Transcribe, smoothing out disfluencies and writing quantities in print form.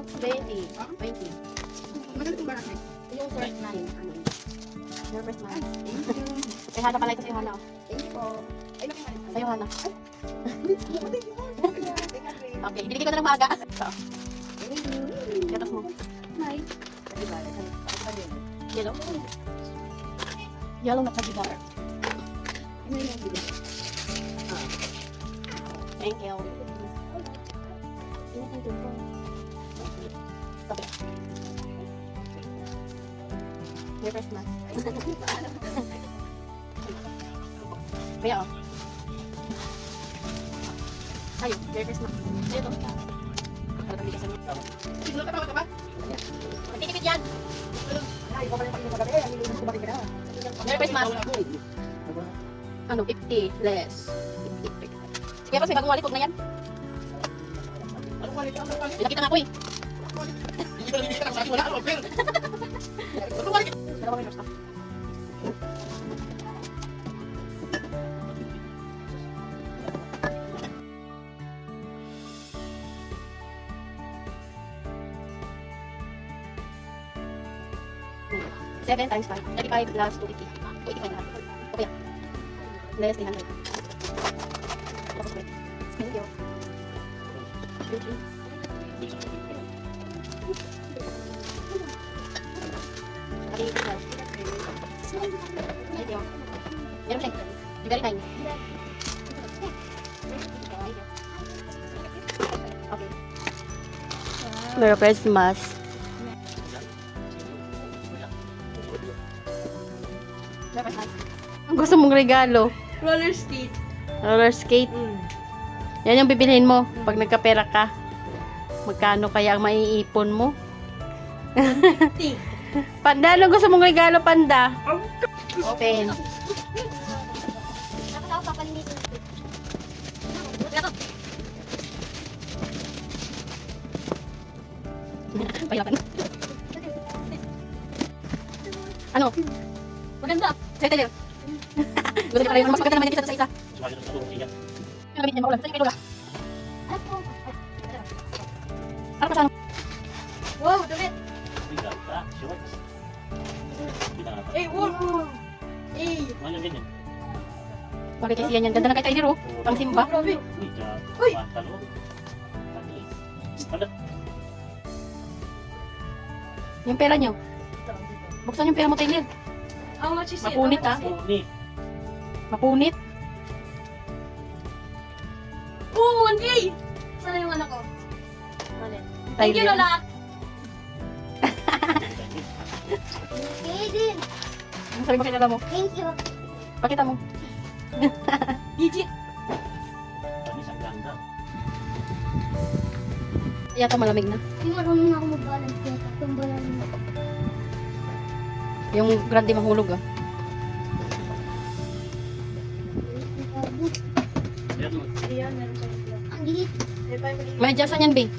20. 20. Magaling ba natin? Yung first 9. Ano yun? Your first 9. Thank you. Kay Hana pala ito sa'yo, Hana. Oh. Thank you po. Ay, nakita rin. Sa'yo, Hana. Thank you. Okay, binigay ko na ng maaga. So, gatas mo. Hi. Yellow? Yellow na kagibar. Ano yung bili? Thank you. Okay. Your first mask. Kaya oh. Ayun, your first mask. Ito. Para pabili ka sa mga. Siguro katawa ka ba? Magtitipid yan. Ay, ikaw pala yung pag-ibig magabi. Ang ilinis ko bakit ka na. Your first mask. Ano, 50 less. 50. Sige pa, may bagong wallet, huwag na yan. Anong quality? Anong quality? Pinakita nga ako eh. Hindi ko lang bibigyan ako sa akin. Wala ka, offer. Anong quality? Dalawa may lost. Seven times 5. 35 plus 250. 285 na. Okay. Less 300. Tapos wait. Thank you. Thank you. Thank you. Meron siya. You got it 9. Okay. Merry Christmas. Ang gusto mong regalo? Roller skate. Roller skate. Yan yung bibilhin mo pag nagkapera ka. Magkano kaya ang maiipon mo? Panda, ano gusto mong regalo, Panda? Open. Payakan. Ano? Maganda. Sa'yo tayo. Gusto niya pala yun. Mas maganda naman yung isa sa isa. Yung gamitin niya maulan. Sa'yo kay Lola. Ano pa sa ano? Wow, damit. Eh, wow. Eh. Bakit kasi yan yan? Ganda na kay Tyler, oh. Pang simba. Grabe. Uy! Yung pera niyo. Buksan yung pera mo, Tyler. How much is it? Mapunit, ah. Mapunit. Oh, 1K! Sana yung anak ko? Thank you, Tyler. Lola. Okay din. Ano sabi mo kay Lola mo? Thank you. Pakita mo. Legit. Yata malamig na. Hindi marunong ako mag-balance kaya katumbalan mo. Yung grande mahulog, ah. Ayan, meron siya. Ang liit. May adjustan yan, Bing.